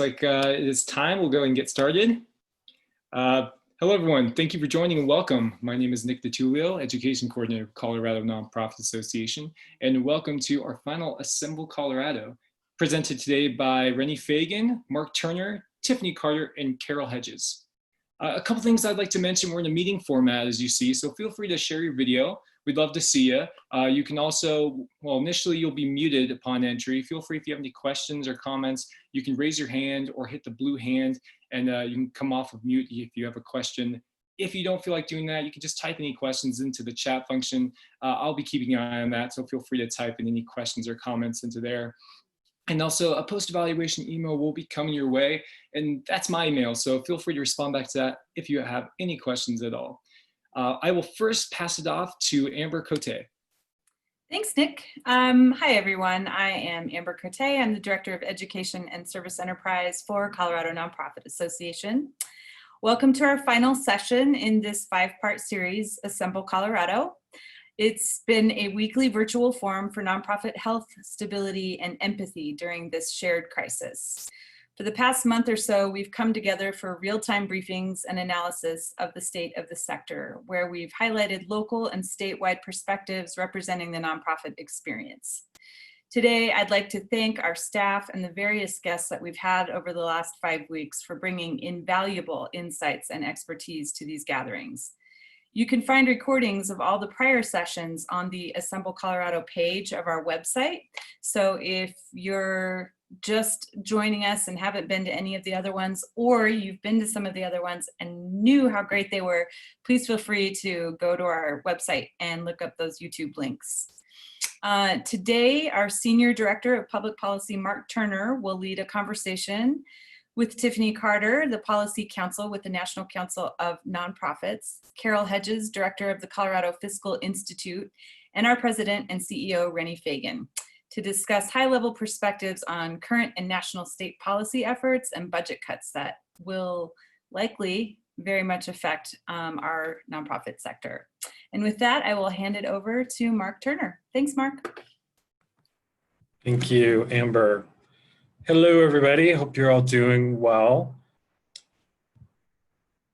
It is time. We'll go and get started. Hello, everyone. Thank you for joining and welcome. My name is Nick DeTulio, Education Coordinator of Colorado Nonprofit Association, and welcome to our final Assemble Colorado, presented today by Renny Fagan, Mark Turner, Tiffany Carter, and Carol Hedges. A couple things I'd like to mention. We're in a meeting format, as you see, so feel free to share your video. We'd love to see you. You can also, initially you'll be muted upon entry. Feel free if you have any questions or comments, you can raise your hand or hit the blue hand and you can come off of mute if you have a question. If you don't feel like doing that, you can just type any questions into the chat function. I'll be keeping an eye on that, so feel free to type in any questions or comments into there. And also a post-evaluation email will be coming your way, and that's my email, so feel free to respond back to that if you have any questions at all. I will first pass it off to Amber Cote. Thanks, Nick. Hi, everyone. I am Amber Cote. I'm the Director of Education and Service Enterprise for Colorado Nonprofit Association. Welcome to our final session in this 5-part series, Assemble Colorado. It's been a weekly virtual forum for nonprofit health, stability, and empathy during this shared crisis. For the past month or so, we've come together for real-time briefings and analysis of the state of the sector, where we've highlighted local and statewide perspectives representing the nonprofit experience. Today, I'd like to thank our staff and the various guests that we've had over the last 5 weeks for bringing invaluable insights and expertise to these gatherings. You can find recordings of all the prior sessions on the Assemble Colorado page of our website. So if you're just joining us and haven't been to any of the other ones, or you've been to some of the other ones and knew how great they were, please feel free to go to our website and look up those YouTube links. Today, our Senior Director of Public Policy, Mark Turner, will lead a conversation with Tiffany Carter, the Policy Counsel with the National Council of Nonprofits, Carol Hedges, Director of the Colorado Fiscal Institute, and our President and CEO, Renny Fagan, to discuss high-level perspectives on current and national state policy efforts and budget cuts that will likely very much affect our nonprofit sector. And with that, I will hand it over to Mark Turner. Thanks, Mark. Thank you, Amber. Hello, everybody. Hope you're all doing well.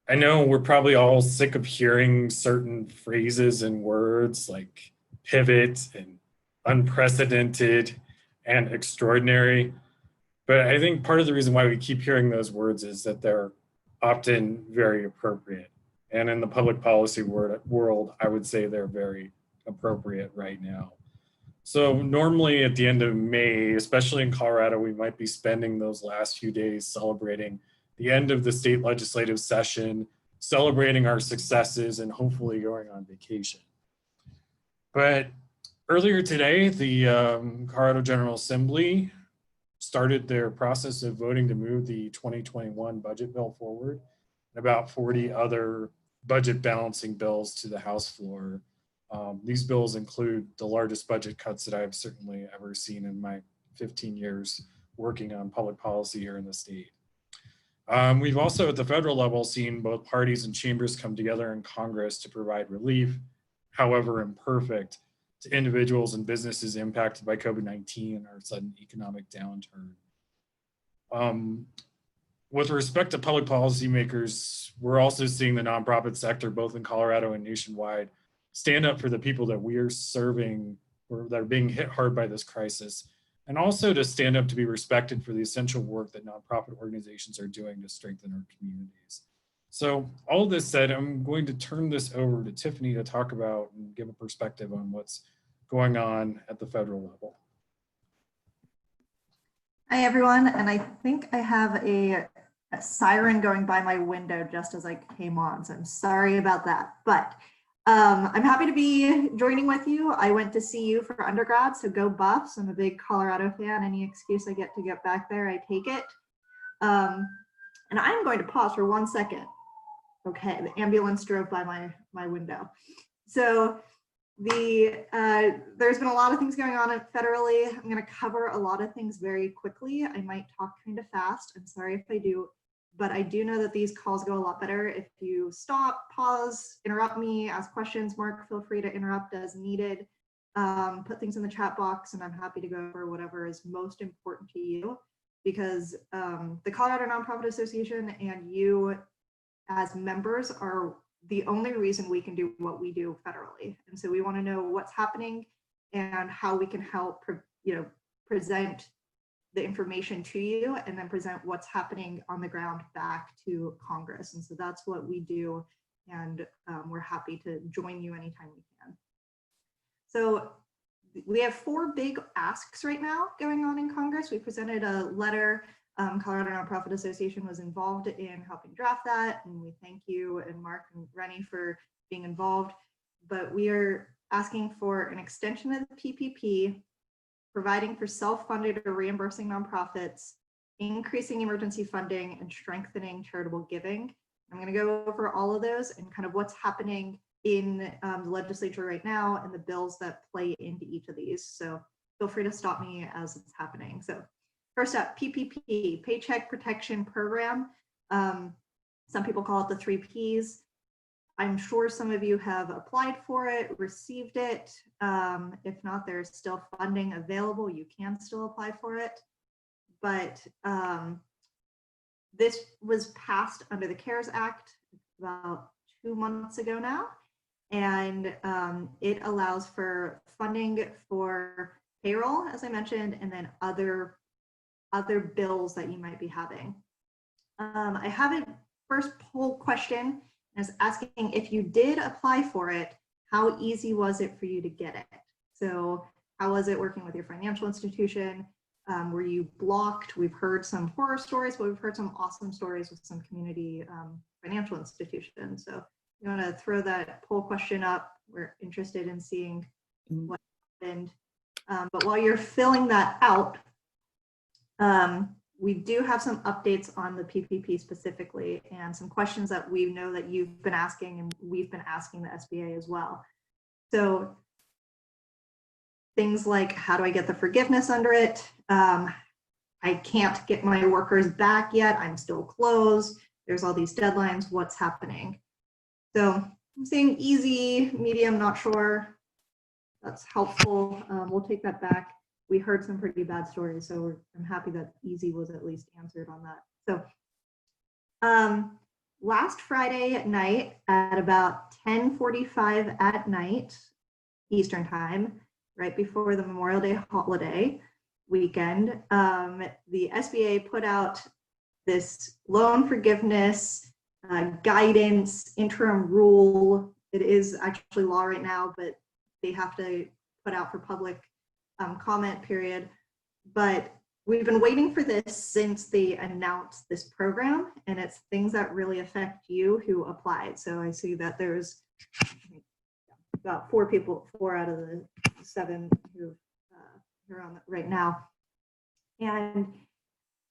I know we're probably all sick of hearing certain phrases and words like pivot and unprecedented and extraordinary, but I think part of the reason why we keep hearing those words is that they're often very appropriate. And in the public policy world, I would say they're very appropriate right now. So normally at the end of May, especially in Colorado, we might be spending those last few days celebrating the end of the state legislative session, celebrating our successes, and hopefully going on vacation. But earlier today, the Colorado General Assembly started their process of voting to move the 2021 budget bill forward, and about 40 other budget balancing bills to the House floor. These bills include the largest budget cuts that I've certainly ever seen in my 15 years working on public policy here in the state. We've also at the federal level seen both parties and chambers come together in Congress to provide relief, however imperfect, to individuals and businesses impacted by COVID-19 and our sudden economic downturn. With respect to public policymakers, we're also seeing the nonprofit sector, both in Colorado and nationwide, stand up for the people that we are serving or that are being hit hard by this crisis, and also to stand up to be respected for the essential work that nonprofit organizations are doing to strengthen our communities. So all of this said, I'm going to turn this over to Tiffany to talk about and give a perspective on what's going on at the federal level. Hi, everyone. And I think I have a siren going by my window just as I came on, so I'm sorry about that. But I'm happy to be joining with you. I went to CU for undergrad, so go Buffs. I'm a big Colorado fan. Any excuse I get to get back there, I take it. And I'm going to pause for 1 second. Okay, the ambulance drove by my window. So there's been a lot of things going on federally. I'm going to cover a lot of things very quickly. I might talk kind of fast. I'm sorry if I do. But I do know that these calls go a lot better if you stop, pause, interrupt me, ask questions. Mark, feel free to interrupt as needed. Put things in the chat box, and I'm happy to go over whatever is most important to you. because the Colorado Nonprofit Association and you as members are the only reason we can do what we do federally. And so we want to know what's happening and how we can help, present the information to you and then present what's happening on the ground back to Congress. And so that's what we do. And we're happy to join you anytime we can. So we have 4 big asks right now going on in Congress. We presented a letter. Colorado Nonprofit Association was involved in helping draft that. And we thank you and Mark and Renny for being involved. But we are asking for an extension of the PPP, providing for self-funded or reimbursing nonprofits, increasing emergency funding, and strengthening charitable giving. I'm going to go over all of those and kind of what's happening in the legislature right now and the bills that play into each of these. So feel free to stop me as it's happening. So first up, PPP, Paycheck Protection Program. Some people call it the 3 Ps. I'm sure some of you have applied for it, received it. If not, there's still funding available. You can still apply for it. But this was passed under the CARES Act about 2 months ago now. And it allows for funding for payroll, as I mentioned, and then other bills that you might be having. I have a first poll question. Is asking if you did apply for it, how easy was it for you to get it? So how was it working with your financial institution? Were you blocked? We've heard some horror stories, but we've heard some awesome stories with some community financial institutions. So you want to throw that poll question up. We're interested in seeing what happened. But while you're filling that out, we do have some updates on the PPP specifically and some questions that we know that you've been asking and we've been asking the SBA as well. So things like, how do I get the forgiveness under it? I can't get my workers back yet. I'm still closed. There's all these deadlines. What's happening? So I'm saying easy, medium, not sure. That's helpful. We'll take that back. We heard some pretty bad stories, so I'm happy that easy was at least answered on that. So last Friday at night at about 10:45 at night, Eastern time, right before the Memorial Day holiday weekend, the SBA put out this loan forgiveness guidance interim rule. It is actually law right now, but they have to put out for public comment period. But we've been waiting for this since they announced this program, and it's things that really affect you who applied. So I see that there's about 4 people, 4 out of the 7 who are on right now. And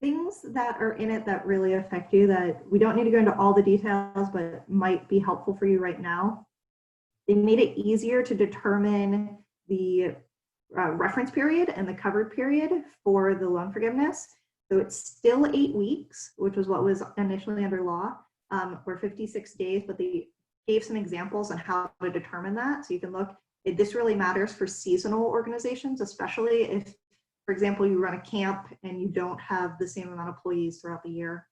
things that are in it that really affect you that we don't need to go into all the details, but might be helpful for you right now. They made it easier to determine the reference period and the covered period for the loan forgiveness. So it's still 8 weeks, which was what was initially under law, or 56 days, but they gave some examples on how to determine that. So you can look, this really matters for seasonal organizations, especially if, for example, you run a camp and you don't have the same amount of employees throughout the year.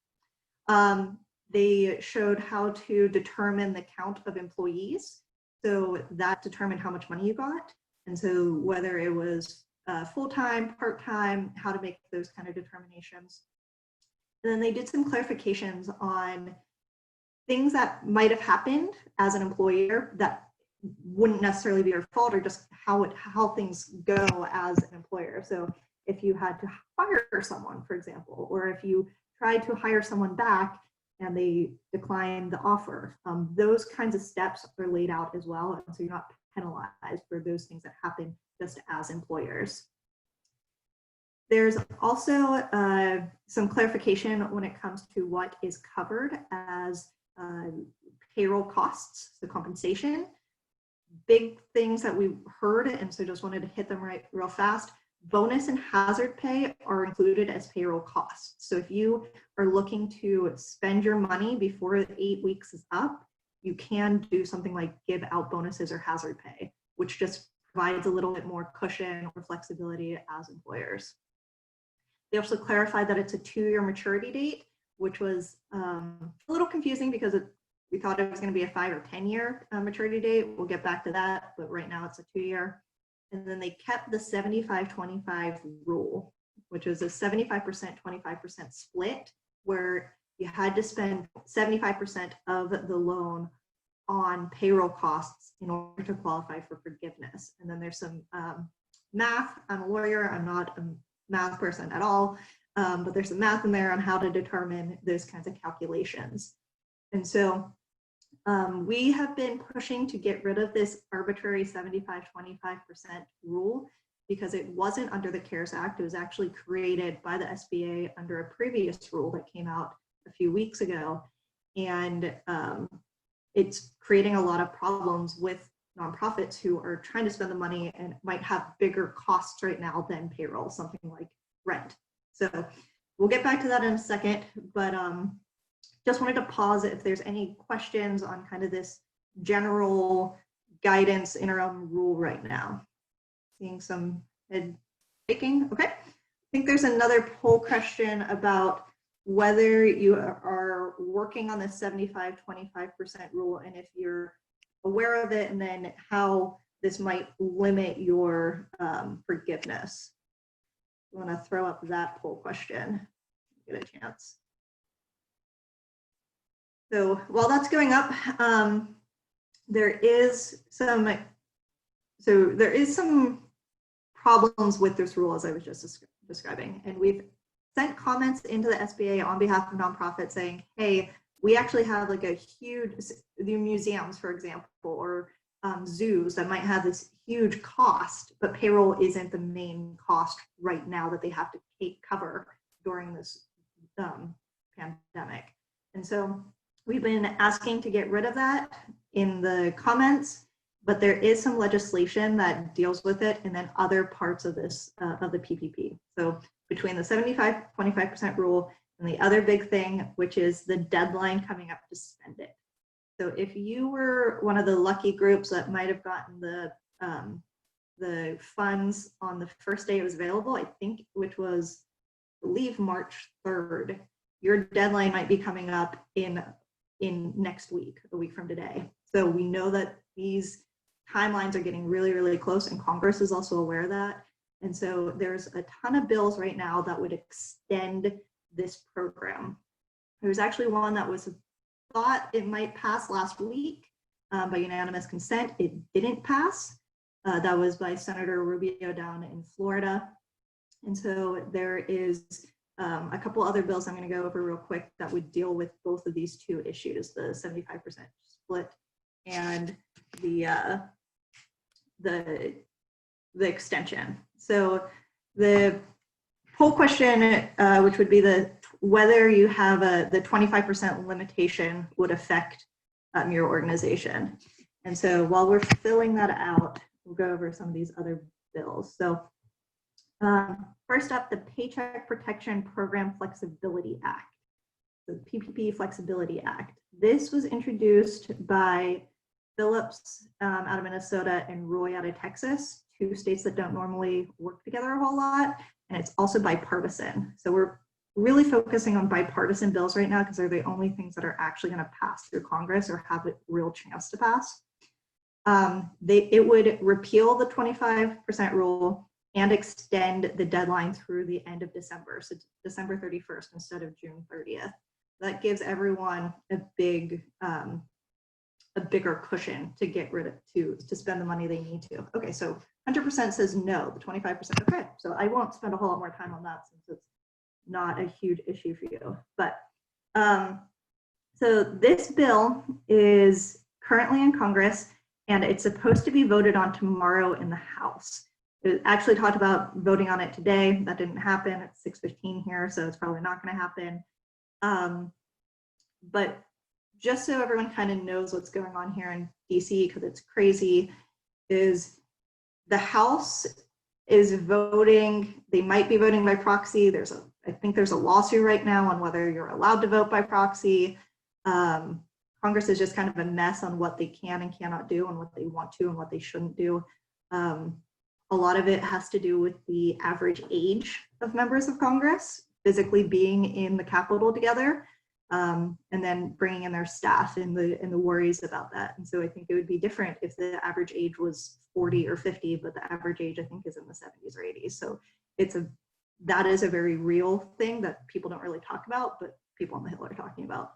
They showed how to determine the count of employees. So that determined how much money you got. And so whether it was full-time, part-time, how to make those kind of determinations. And then they did some clarifications on things that might have happened as an employer that wouldn't necessarily be your fault, or just how things go as an employer. So if you had to fire someone, for example, or if you tried to hire someone back and they declined the offer, those kinds of steps are laid out as well. And so you're not penalized for those things that happen just as employers. There's also some clarification when it comes to what is covered as payroll costs, the compensation. Big things that we heard, and so just wanted to hit them real fast. Bonus and hazard pay are included as payroll costs. So if you are looking to spend your money before 8 weeks is up, you can do something like give out bonuses or hazard pay, which just provides a little bit more cushion or flexibility as employers. They also clarified that it's a 2-year maturity date, which was a little confusing because we thought it was going to be a 5 or 10-year maturity date. We'll get back to that, but right now it's a 2-year. And then they kept the 75-25 rule, which is a 75%, 25% split, where you had to spend 75% of the loan on payroll costs in order to qualify for forgiveness. And then there's some math. I'm a lawyer. I'm not a math person at all, but there's some math in there on how to determine those kinds of calculations. And so we have been pushing to get rid of this arbitrary 75-25% rule because it wasn't under the CARES Act. It was actually created by the SBA under a previous rule that came out a few weeks ago. And it's creating a lot of problems with nonprofits who are trying to spend the money and might have bigger costs right now than payroll, something like rent. So we'll get back to that in a second, but just wanted to pause if there's any questions on kind of this general guidance interim rule right now. Seeing some head shaking. Okay. I think there's another poll question about whether you are working on the 75-25% rule and if you're aware of it, and then how this might limit your forgiveness. I want to throw up that poll question. Get a chance. So while that's going up, there is some problems with this rule, as I was just describing, and we've sent comments into the SBA on behalf of nonprofits saying, hey, we actually have like a huge, the museums, for example, or zoos that might have this huge cost, but payroll isn't the main cost right now that they have to cover during this pandemic. And so we've been asking to get rid of that in the comments, but there is some legislation that deals with it, and then other parts of this, of the PPP. So between the 75-25% rule and the other big thing, which is the deadline coming up to spend it. So if you were one of the lucky groups that might have gotten the funds on the first day it was available, I think, which was, I believe, March 3rd, your deadline might be coming up in next week, a week from today. So we know that these timelines are getting really, really close, and Congress is also aware of that. And so there's a ton of bills right now that would extend this program. There's actually one that was thought it might pass last week by unanimous consent. It didn't pass. That was by Senator Rubio down in Florida. And so there is a couple other bills I'm going to go over real quick that would deal with both of these two issues, the 75% split and the extension. So the poll question, which would be whether you have the 25% limitation would affect your organization. And so while we're filling that out, we'll go over some of these other bills. So first up, the Paycheck Protection Program Flexibility Act, the PPP Flexibility Act. This was introduced by Phillips out of Minnesota and Roy out of Texas, two states that don't normally work together a whole lot. And it's also bipartisan. So we're really focusing on bipartisan bills right now because they're the only things that are actually going to pass through Congress or have a real chance to pass. It would repeal the 25% rule and extend the deadline through the end of December, so December 31st instead of June 30th. That gives everyone a bigger cushion to get rid of, to spend the money they need to. Okay, so 100% says no, the 25%, okay. So I won't spend a whole lot more time on that since it's not a huge issue for you. But so this bill is currently in Congress and it's supposed to be voted on tomorrow in the House. It actually talked about voting on it today. That didn't happen. It's 6:15 here, so it's probably not going to happen. But just so everyone kind of knows what's going on here in DC, because it's crazy, is the House is voting. They might be voting by proxy. I think there's a lawsuit right now on whether you're allowed to vote by proxy. Congress is just kind of a mess on what they can and cannot do and what they want to and what they shouldn't do. A lot of it has to do with the average age of members of Congress physically being in the Capitol together, and then bringing in their staff and the worries about that. And so I think it would be different if the average age was 40 or 50, but the average age I think is in the 70s or 80s. So that is a very real thing that people don't really talk about, but people on the Hill are talking about.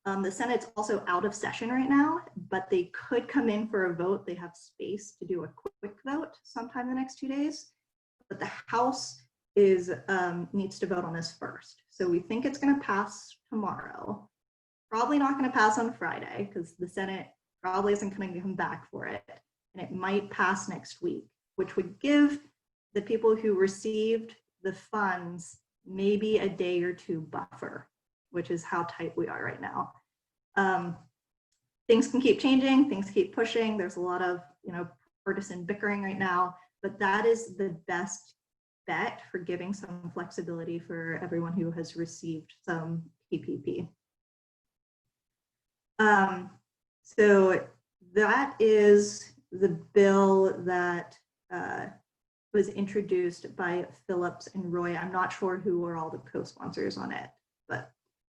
The Senate's also out of session right now, but they could come in for a vote. They have space to do a quick vote sometime in the next 2 days, but the House needs to vote on this first. So we think it's going to pass tomorrow. Probably not going to pass on Friday because the Senate probably isn't going to come back for it. And it might pass next week, which would give the people who received the funds maybe a day or two buffer, which is how tight we are right now. Things can keep changing, things keep pushing. There's a lot of partisan bickering right now, but that is the best bet for giving some flexibility for everyone who has received some PPP. So that is the bill that was introduced by Phillips and Roy. I'm not sure who were all the co-sponsors on it, but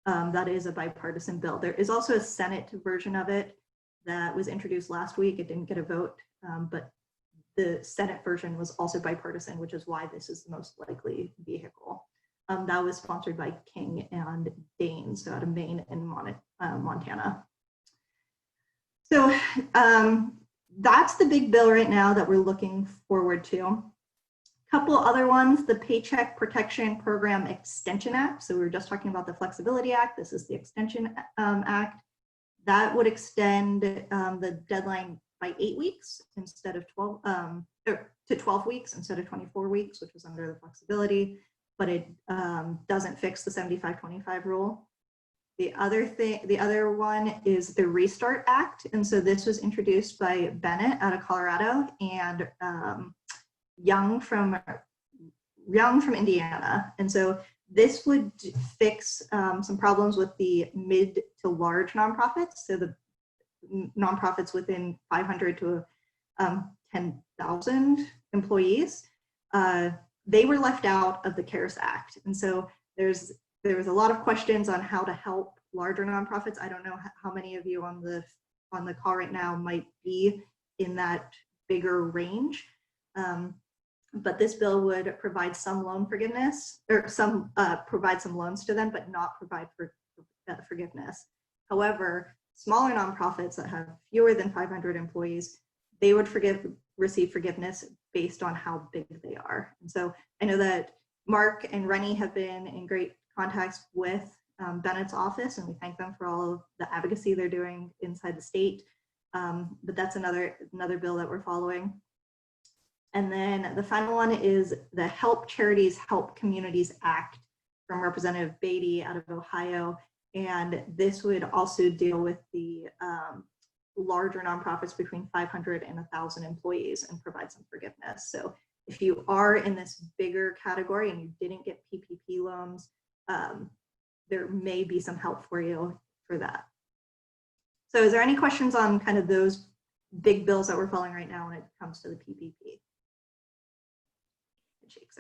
that is a bipartisan bill. There is also a Senate version of it that was introduced last week. It didn't get a vote, but the Senate version was also bipartisan, which is why this is the most likely vehicle. That was sponsored by King and Dane, so out of Maine and Montana. So that's the big bill right now that we're looking forward to. Couple other ones, the Paycheck Protection Program Extension Act. So we were just talking about the Flexibility Act. This is the Extension Act. That would extend the deadline by 8 weeks instead of 12, to 12 weeks instead of 24 weeks, which was under the flexibility, but it doesn't fix the 75-25 rule. The other one is the Restart Act. And so this was introduced by Bennett out of Colorado and Young from Indiana. And so this would fix some problems with the mid to large nonprofits. So the nonprofits within 500 to 10,000 employees, they were left out of the CARES Act. And so there was a lot of questions on how to help larger nonprofits. I don't know how many of you on the call right now might be in that bigger range. But this bill would provide some loan forgiveness, or provide some loans to them, but not provide for forgiveness. However, smaller nonprofits that have fewer than 500 employees, they would receive forgiveness based on how big they are. And so I know that Mark and Renny have been in great contacts with Bennett's office, and we thank them for all of the advocacy they're doing inside the state. But that's another bill that we're following. And then the final one is the Help Charities, Help Communities Act from Representative Beatty out of Ohio. And this would also deal with the larger nonprofits between 500 and 1,000 employees and provide some forgiveness. So if you are in this bigger category and you didn't get PPP loans, there may be some help for you for that. So is there any questions on kind of those big bills that we're following right now when it comes to the PPP?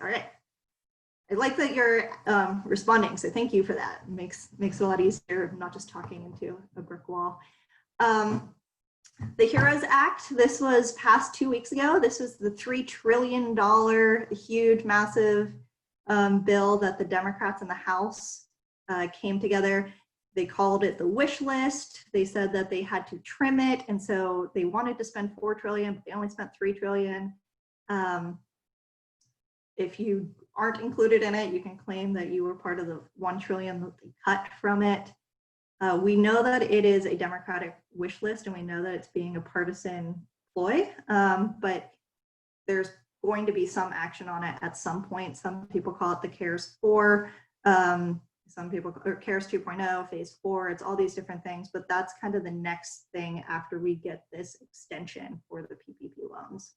All right. I like that you're responding, so thank you for that. It makes it a lot easier, not just talking into a brick wall. The HEROES Act, this was passed 2 weeks ago. This was the $3 trillion huge, massive bill that the Democrats in the House came together. They called it the wish list. They said that they had to trim it, and so they wanted to spend $4 trillion, but they only spent $3 trillion. If you aren't included in it, you can claim that you were part of the $1 trillion that they cut from it. We know that it is a Democratic wish list, and we know that it's being a partisan ploy, but there's going to be some action on it at some point. Some people call it the CARES 4, some people, or CARES 2.0, phase 4, it's all these different things, but that's kind of the next thing after we get this extension for the PPP loans.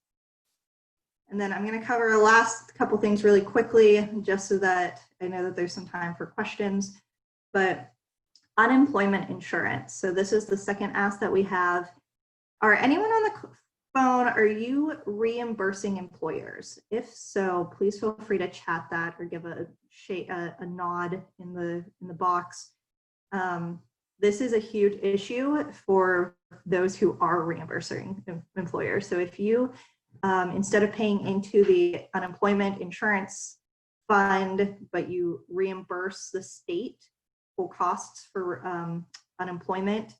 And then I'm going to cover a last couple things really quickly, just so that I know that there's some time for questions. But unemployment insurance. So this is the second ask that we have. Are anyone on the phone, are you reimbursing employers? If so, please feel free to chat that or give a nod in the box. This is a huge issue for those who are reimbursing employers. So if you, instead of paying into the unemployment insurance fund, but you reimburse the state full costs for unemployment,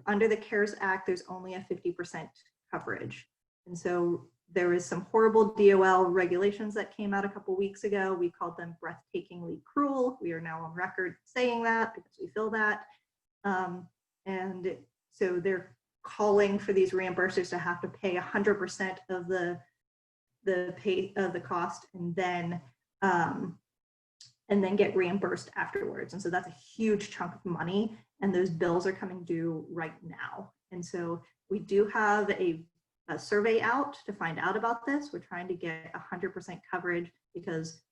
under the CARES Act, there's only a 50% coverage. And so there is some horrible DOL regulations that came out a couple weeks ago. We called them breathtakingly cruel. We are now on record saying that because we feel that. And so they're calling for these reimbursers to have to pay 100% of the cost and then get reimbursed afterwards. And so that's a huge chunk of money, and those bills are coming due right now. And so we do have a survey out to find out about this. We're trying to get 100% coverage because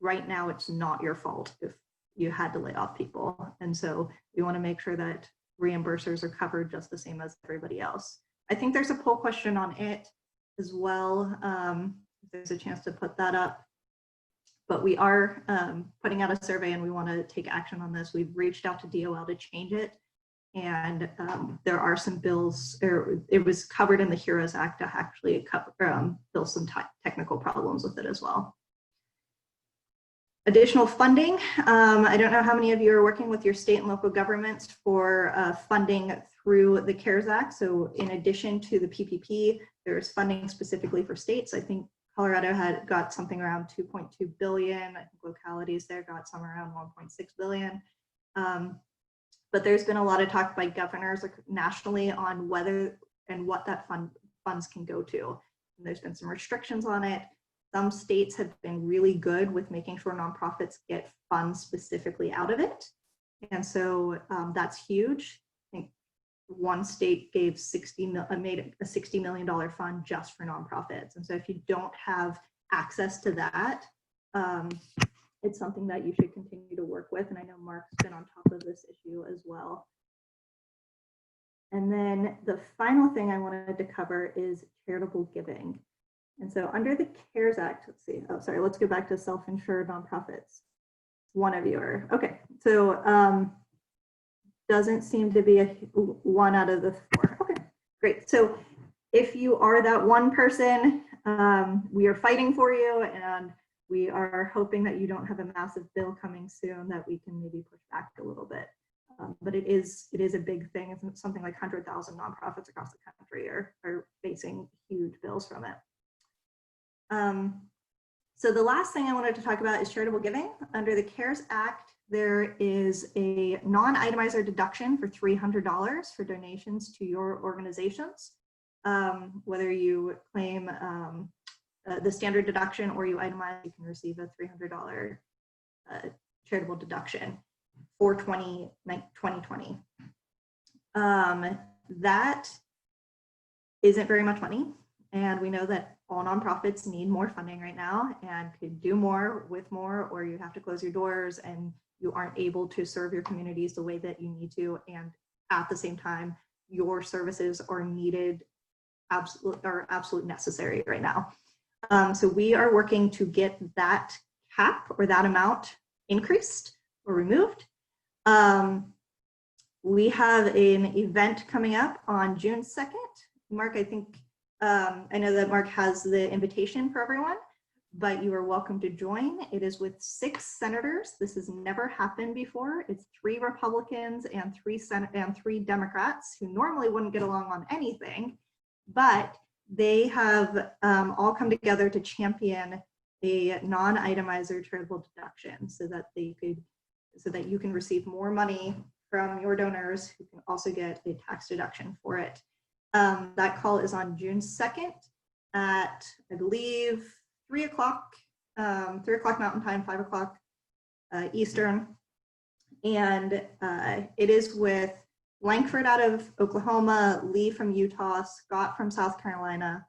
right now it's not your fault if you had to lay off people. And so we want to make sure that reimbursers are covered just the same as everybody else. I think there's a poll question on it as well. If there's a chance to put that up. But we are putting out a survey and we want to take action on this. We've reached out to DOL to change it. And there are some bills, or it was covered in the HEROES Act to actually fill some technical problems with it as well. Additional funding. I don't know how many of you are working with your state and local governments for funding through the CARES Act. So in addition to the PPP, there's funding specifically for states. I think Colorado had got something around 2.2 billion. I think localities there got some around 1.6 billion. But there's been a lot of talk by governors nationally on whether and what that funds can go to. And there's been some restrictions on it. Some states have been really good with making sure nonprofits get funds specifically out of it. And so that's huge. I think one state gave made a $60 million fund just for nonprofits. And so if you don't have access to that, it's something that you should continue to work with. And I know Mark's been on top of this issue as well. And then the final thing I wanted to cover is charitable giving. And so under the CARES Act, let's see, oh, sorry, let's go back to self-insured nonprofits. One of you are, okay. So doesn't seem to be a 1 out of the 4. Okay, great. So if you are that one person, we are fighting for you, and we are hoping that you don't have a massive bill coming soon that we can maybe push back a little bit. But it is a big thing. It's something like 100,000 nonprofits across the country are facing huge bills from it. So the last thing I wanted to talk about is charitable giving. Under the CARES Act, there is a non-itemizer deduction for $300 for donations to your organizations. Whether you claim the standard deduction or you itemize, you can receive a $300 charitable deduction for 2020. That isn't very much money. And we know that all nonprofits need more funding right now and could do more with more, or you have to close your doors and you aren't able to serve your communities the way that you need to. And at the same time, your services are needed, absolute necessary right now. So we are working to get that cap or that amount increased or removed. We have an event coming up on June 2nd. Mark, I think, I know that Mark has the invitation for everyone, but you are welcome to join. It is with 6 senators. This has never happened before. It's 3 Republicans and 3 Democrats who normally wouldn't get along on anything, but they have all come together to champion a non-itemizer charitable deduction so that you can receive more money from your donors who can also get a tax deduction for it. That call is on June 2nd at, I believe, 3 o'clock, 3 o'clock Mountain Time, 5 o'clock Eastern. And it is with Langford out of Oklahoma, Lee from Utah, Scott from South Carolina,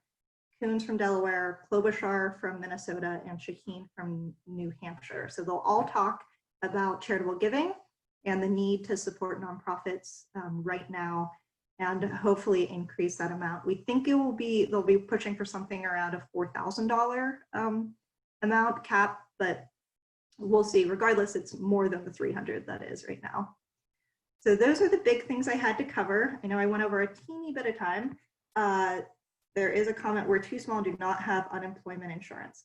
Coons from Delaware, Klobuchar from Minnesota, and Shaheen from New Hampshire. So they'll all talk about charitable giving and the need to support nonprofits right now. and hopefully increase that amount. We think they'll be pushing for something around a $4,000 amount cap, but we'll see. Regardless, it's more than the 300 that is right now. So those are the big things I had to cover. I know I went over a teeny bit of time. There is a comment, we're too small and do not have unemployment insurance.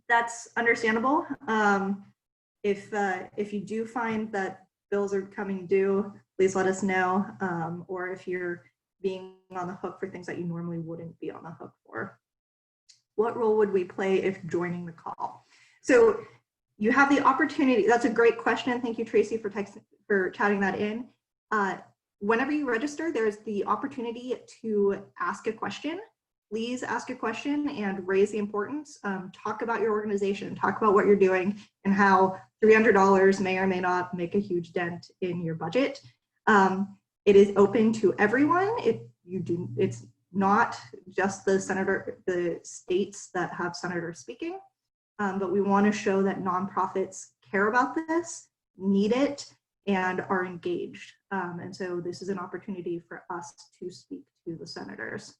That's understandable. If you do find that bills are coming due, please let us know. Or if you're being on the hook for things that you normally wouldn't be on the hook for. What role would we play if joining the call? So you have the opportunity. That's a great question. Thank you, Tracy, for chatting that in. Whenever you register, there's the opportunity to ask a question. Please ask a question and raise the importance. Talk about your organization, talk about what you're doing, and how $300 may or may not make a huge dent in your budget. It is open to everyone. It's not just the states that have senators speaking, but we want to show that nonprofits care about this, need it, and are engaged. And so this is an opportunity for us to speak to the senators.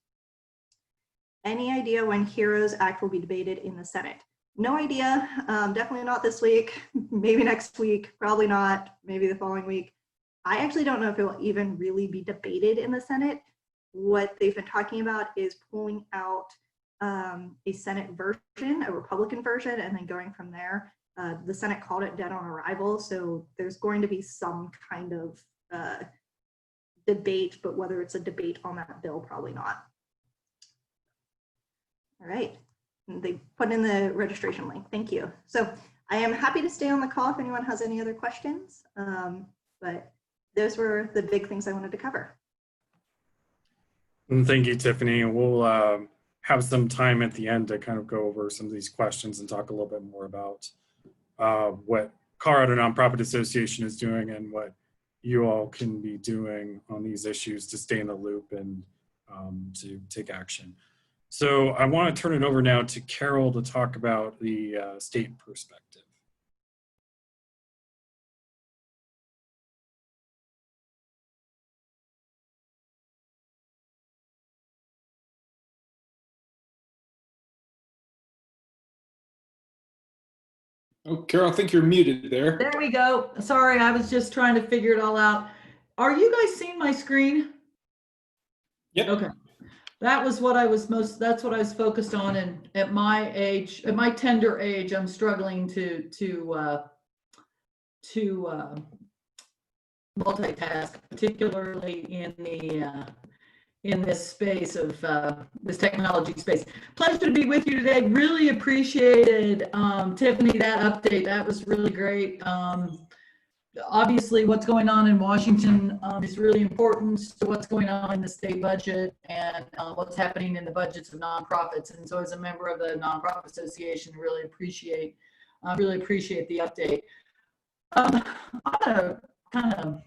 Any idea when HEROES Act will be debated in the Senate? No idea. Definitely not this week. Maybe next week. Probably not. Maybe the following week. I actually don't know if it will even really be debated in the Senate. What they've been talking about is pulling out a Senate version, a Republican version, and then going from there. The Senate called it dead on arrival, so there's going to be some kind of debate, but whether it's a debate on that bill, probably not. All right, and they put in the registration link. Thank you. So I am happy to stay on the call if anyone has any other questions, but those were the big things I wanted to cover. Thank you, Tiffany. And we'll have some time at the end to kind of go over some of these questions and talk a little bit more about what Colorado Nonprofit Association is doing and what you all can be doing on these issues to stay in the loop and to take action. So I want to turn it over now to Carol to talk about the state perspective. Oh, Carol, I think you're muted there. There we go. Sorry, I was just trying to figure it all out. Are you guys seeing my screen? Yep. Okay. That was what I was that's what I was focused on. And at my age, at my tender age, I'm struggling to multitask, particularly in this space of this technology space. Pleasure to be with you today. Really appreciated, Tiffany, that update. That was really great. Obviously, what's going on in Washington is really important to what's going on in the state budget and what's happening in the budgets of nonprofits. And so as a member of the Nonprofit Association, really appreciate the update. I'm gonna kind of,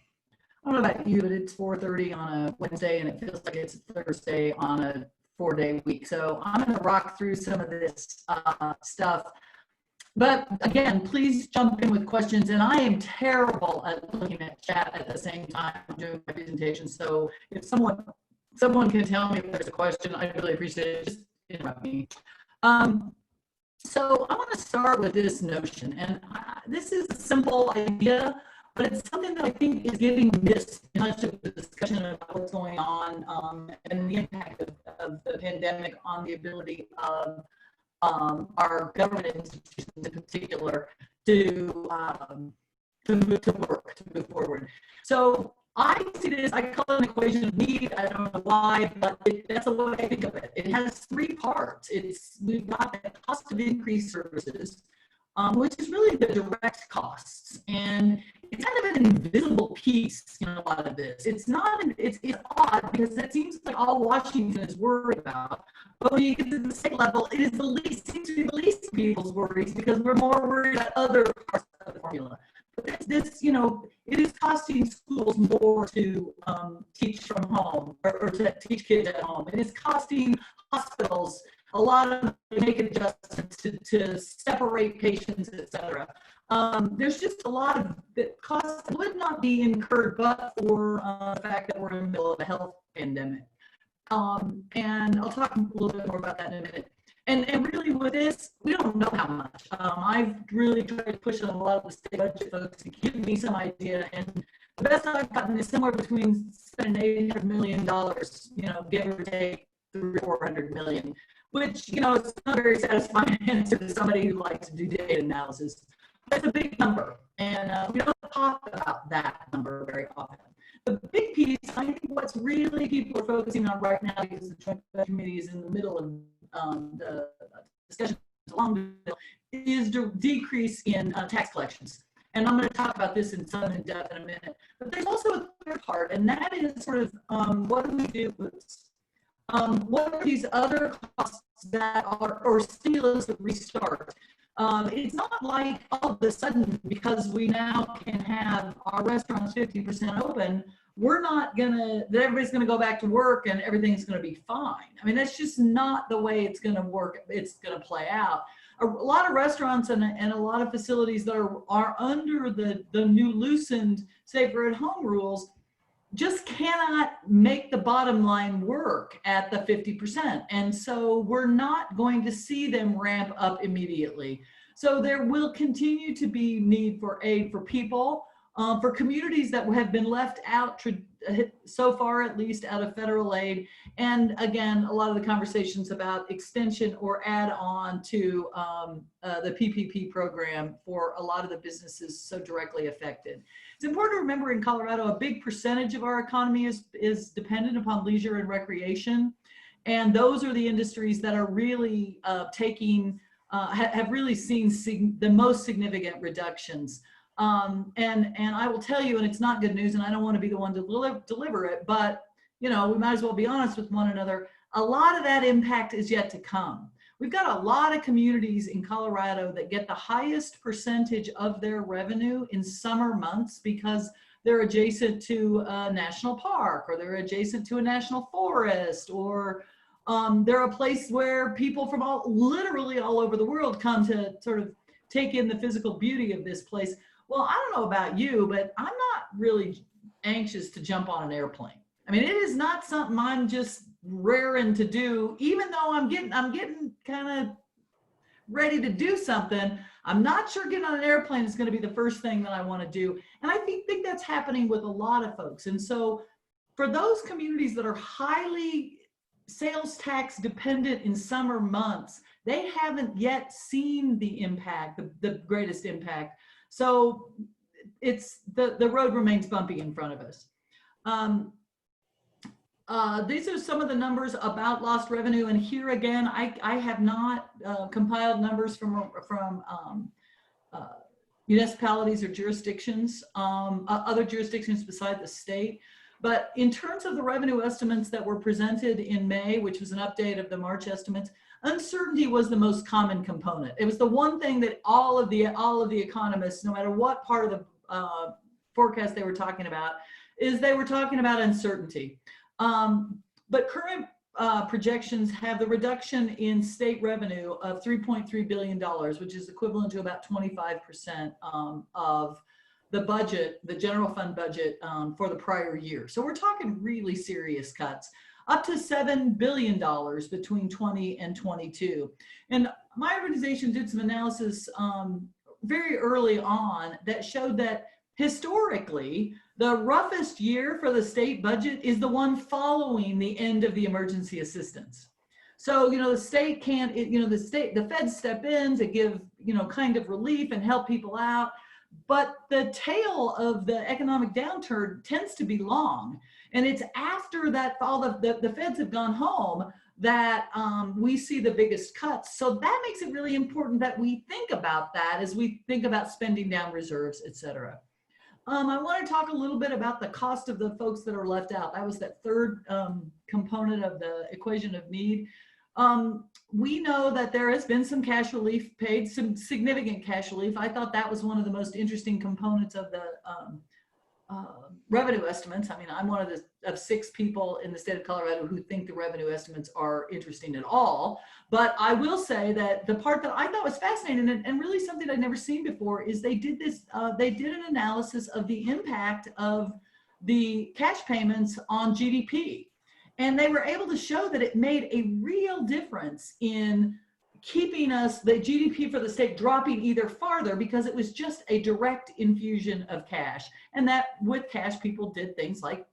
I don't know about you, but it's 4:30 on a Wednesday and it feels like it's Thursday on a 4-day week. So I'm going to rock through some of this stuff. But again, please jump in with questions. And I am terrible at looking at chat at the same time I'm doing my presentation. So if someone can tell me if there's a question, I'd really appreciate it. Just interrupt me. So I want to start with this notion. And this is a simple idea, but it's something that I think is getting missed in much of the discussion about what's going on and the impact of the pandemic on the ability of our government institutions in particular to move forward. So I see this, I call it an equation of need. I don't know why, but that's the way I think of it. It has 3 parts. We've got the cost of increased services, which is really the direct costs. And it's kind of an invisible piece in a lot of this. It's odd because it seems like all Washington is worried about. But when you get to the state level, it is seems to be the least of people's worries because we're more worried about other parts of the formula. But this, it is costing schools more to teach from home or to teach kids at home. It is costing hospitals a lot of making adjustments to separate patients, et cetera. There's just a lot of costs that would not be incurred but for the fact that we're in the middle of a health pandemic. And I'll talk a little bit more about that in a minute. And really with this, we don't know how much. I've really tried to push on a lot of the state budget folks to give me some idea. And the best I've gotten is somewhere between $700 and $800 million, give or take $300 or $400 million, which, it's not a very satisfying answer to somebody who likes to do data analysis. That's a big number. And we don't talk about that number very often. The big piece, I think what's really people are focusing on right now, because the Joint Budget Committee is in the middle of the discussion along the bill, is the decrease in tax collections. And I'm going to talk about this in some in depth in a minute. But there's also a third part, and that is sort of what do we do with what are these other costs that are, or stimulus that restart? It's not like all of a sudden, because we now can have our restaurants 50% open, we're not gonna, that everybody's gonna go back to work and everything's gonna be fine. I mean, that's just not the way it's gonna work. It's gonna play out. A lot of restaurants and a lot of facilities that are under the new loosened safer at home rules just cannot make the bottom line work at the 50%. And so we're not going to see them ramp up immediately. So there will continue to be need for aid for people, for communities that have been left out so far, at least out of federal aid. And again, a lot of the conversations about extension or add on to the PPP program for a lot of the businesses so directly affected. It's important to remember in Colorado, a big percentage of our economy is dependent upon leisure and recreation. And those are the industries that are really taking, have really seen the most significant reductions. And I will tell you, and it's not good news, and I don't want to be the one to deliver it, but we might as well be honest with one another. A lot of that impact is yet to come. We've got a lot of communities in Colorado that get the highest percentage of their revenue in summer months because they're adjacent to a national park, or they're adjacent to a national forest, or they're a place where people from literally all over the world come to sort of take in the physical beauty of this place. Well, I don't know about you, but I'm not really anxious to jump on an airplane. I mean, it is not something I'm just raring to do, even though I'm getting kind of ready to do something. I'm not sure getting on an airplane is going to be the first thing that I want to do. And I think that's happening with a lot of folks. And so for those communities that are highly sales tax dependent in summer months, they haven't yet seen the impact, the greatest impact. So it's the road remains bumpy in front of us. These are some of the numbers about lost revenue, and here again, I have not compiled numbers from municipalities or jurisdictions, other jurisdictions beside the state. But in terms of the revenue estimates that were presented in May, which was an update of the March estimates, uncertainty was the most common component. It was the one thing that all of the economists, no matter what part of the forecast they were talking about, is they were talking about uncertainty. But current projections have the reduction in state revenue of $3.3 billion, which is equivalent to about 25% of the budget, the general fund budget for the prior year. So we're talking really serious cuts, up to $7 billion between 20 and 22. And my organization did some analysis very early on that showed that historically, the roughest year for the state budget is the one following the end of the emergency assistance. So, the state can't, the feds step in to give, kind of relief and help people out. But the tail of the economic downturn tends to be long. And it's after that all the feds have gone home that we see the biggest cuts. So that makes it really important that we think about that as we think about spending down reserves, et cetera. I want to talk a little bit about the cost of the folks that are left out. That was that third component of the equation of need. We know that there has been some cash relief paid, some significant cash relief. I thought that was one of the most interesting components of the revenue estimates. I mean, I'm one of the of 6 people in the state of Colorado who think the revenue estimates are interesting at all. But I will say that the part that I thought was fascinating and really something I'd never seen before is they did an analysis of the impact of the cash payments on GDP. And they were able to show that it made a real difference in keeping the GDP for the state dropping either farther, because it was just a direct infusion of cash. And that with cash, people did things like,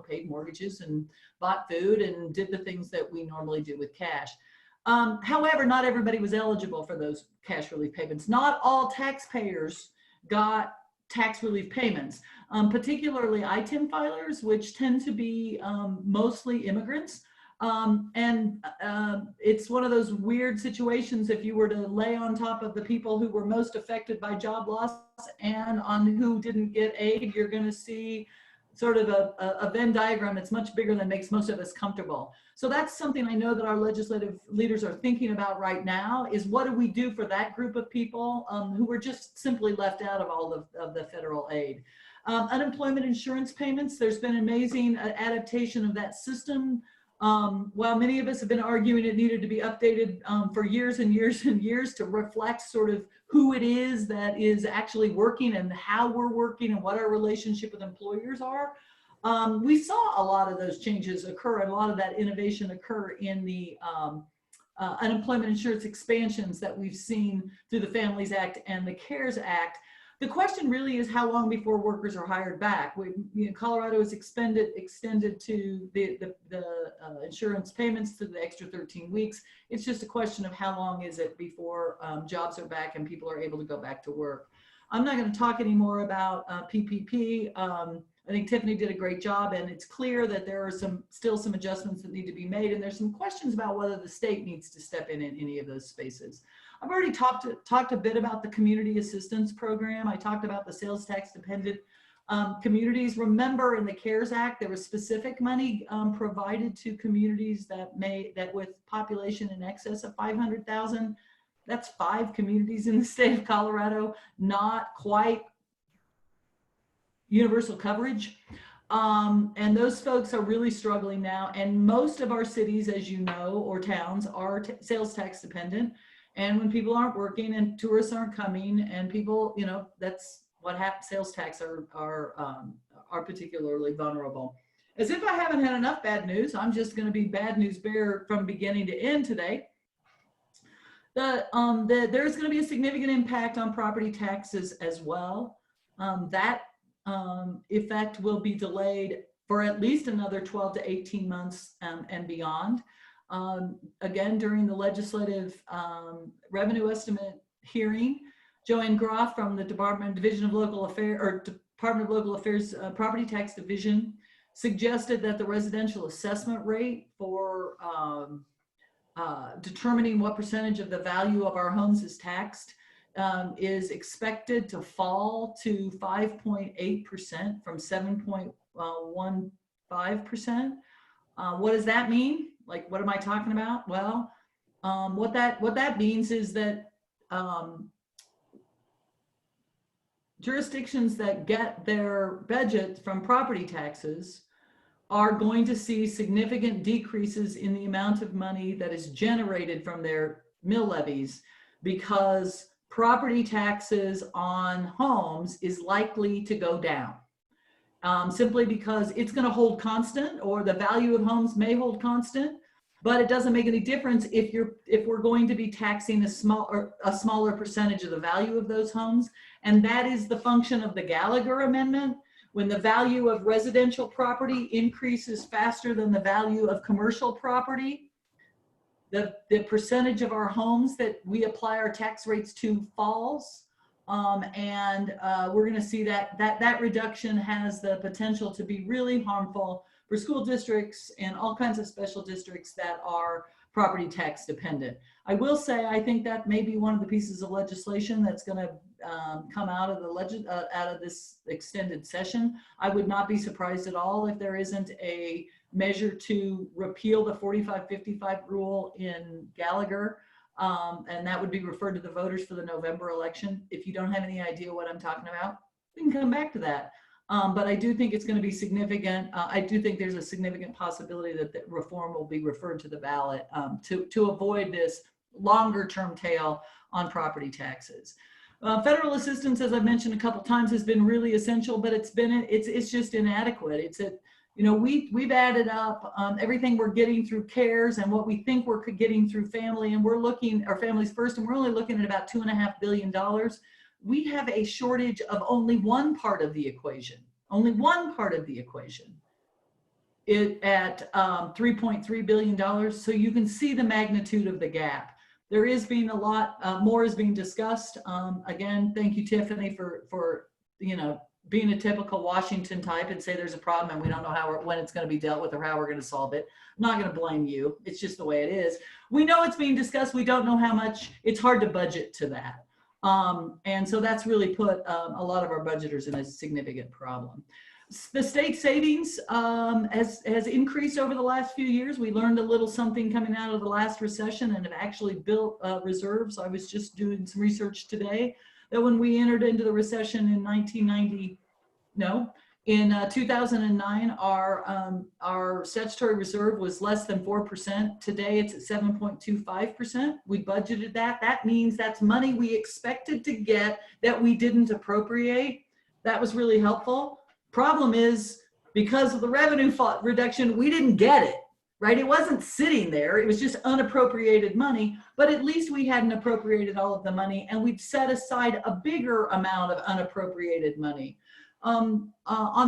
paid mortgages and bought food and did the things that we normally do with cash. However, not everybody was eligible for those cash relief payments. Not all taxpayers got tax relief payments, particularly ITIN filers, which tend to be mostly immigrants. It's one of those weird situations. If you were to lay on top of the people who were most affected by job loss and on who didn't get aid, you're going to see sort of a Venn diagram that's much bigger than makes most of us comfortable. So that's something I know that our legislative leaders are thinking about right now, is what do we do for that group of people who were just simply left out of all of the federal aid. Unemployment insurance payments, there's been amazing adaptation of that system. While many of us have been arguing it needed to be updated for years and years and years to reflect sort of who it is that is actually working and how we're working and what our relationship with employers are, we saw a lot of those changes occur and a lot of that innovation occur in the unemployment insurance expansions that we've seen through the Families Act and the CARES Act. The question really is how long before workers are hired back. Colorado has extended to the insurance payments to the extra 13 weeks. It's just a question of how long is it before jobs are back and people are able to go back to work. I'm not going to talk anymore about PPP. I think Tiffany did a great job, and it's clear that there are still some adjustments that need to be made, and there's some questions about whether the state needs to step in any of those spaces. I've already talked a bit about the community assistance program. I talked about the sales tax dependent communities. Remember, in the CARES Act, there was specific money provided to communities that with population in excess of 500,000. That's 5 communities in the state of Colorado, not quite universal coverage. And those folks are really struggling now. And most of our cities, as you know, or towns are sales tax dependent. And when people aren't working and tourists aren't coming and people, that's what happens. Sales tax are particularly vulnerable. As if I haven't had enough bad news, I'm just going to be bad news bearer from beginning to end today. There's going to be a significant impact on property taxes as well. That effect will be delayed for at least another 12 to 18 months and beyond. Again, during the legislative revenue estimate hearing, Joanne Groff from the Department of Local Affairs Property Tax Division suggested that the residential assessment rate for determining what percentage of the value of our homes is taxed is expected to fall to 5.8% from 7.15%. What does that mean? Like, what am I talking about? Well, what that means is that jurisdictions that get their budget from property taxes are going to see significant decreases in the amount of money that is generated from their mill levies, because property taxes on homes is likely to go down. Simply because it's going to hold constant, or the value of homes may hold constant, but it doesn't make any difference if we're going to be taxing a smaller percentage of the value of those homes. And that is the function of the Gallagher Amendment. When the value of residential property increases faster than the value of commercial property, the percentage of our homes that we apply our tax rates to falls. We're going to see that reduction has the potential to be really harmful for school districts and all kinds of special districts that are property tax dependent. I will say, I think that may be one of the pieces of legislation that's going to come out of out of this extended session. I would not be surprised at all if there isn't a measure to repeal the 45-55 rule in Gallagher. And that would be referred to the voters for the November election. If you don't have any idea what I'm talking about, we can come back to that. But I do think it's going to be significant. I do think there's a significant possibility that the reform will be referred to the ballot to avoid this longer term tail on property taxes. Federal assistance, as I've mentioned a couple times, has been really essential, but it's just inadequate. We've added up everything we're getting through CARES and what we think we're getting through family, and we're looking, our Families First, and we're only looking at about $2.5 billion. We have a shortage of only one part of the equation, at $3.3 billion. So you can see the magnitude of the gap. There is being a lot more is being discussed. Again, thank you, Tiffany, for being a typical Washington type and say there's a problem and we don't know when it's going to be dealt with or how we're going to solve it. I'm not going to blame you. It's just the way it is. We know it's being discussed. We don't know how much. It's hard to budget to that. And so that's really put a lot of our budgeters in a significant problem. The state savings has increased over the last few years. We learned a little something coming out of the last recession and have actually built reserves. I was just doing some research today that when we entered into the recession in 2009, our statutory reserve was less than 4%. Today it's at 7.25%. We budgeted that. That means that's money we expected to get that we didn't appropriate. That was really helpful. Problem is, because of the revenue reduction, we didn't get it, right? It wasn't sitting there. It was just unappropriated money, but at least we hadn't appropriated all of the money and we'd set aside a bigger amount of unappropriated money. On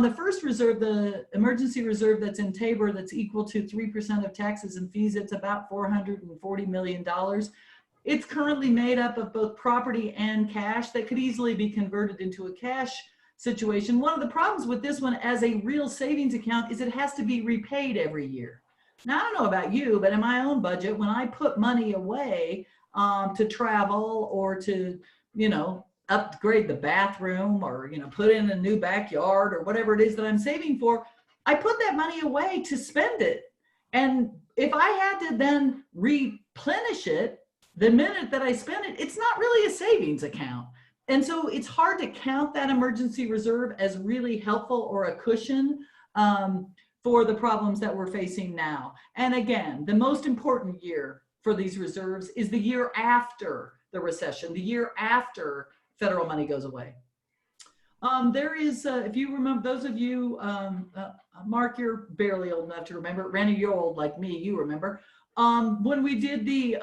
the first reserve, the emergency reserve that's in Tabor, that's equal to 3% of taxes and fees, it's about $440 million. It's currently made up of both property and cash that could easily be converted into a cash situation. One of the problems with this one as a real savings account is it has to be repaid every year. Now, I don't know about you, but in my own budget, when I put money away to travel or to, upgrade the bathroom or, put in a new backyard or whatever it is that I'm saving for, I put that money away to spend it. And if I had to then replenish it the minute that I spend it, it's not really a savings account. And so it's hard to count that emergency reserve as really helpful or a cushion for the problems that we're facing now. And again, the most important year for these reserves is the year after the recession, the year after federal money goes away. There is, if you remember, those of you, Mark, you're barely old enough to remember. Renny, you're old like me, you remember. When we did the,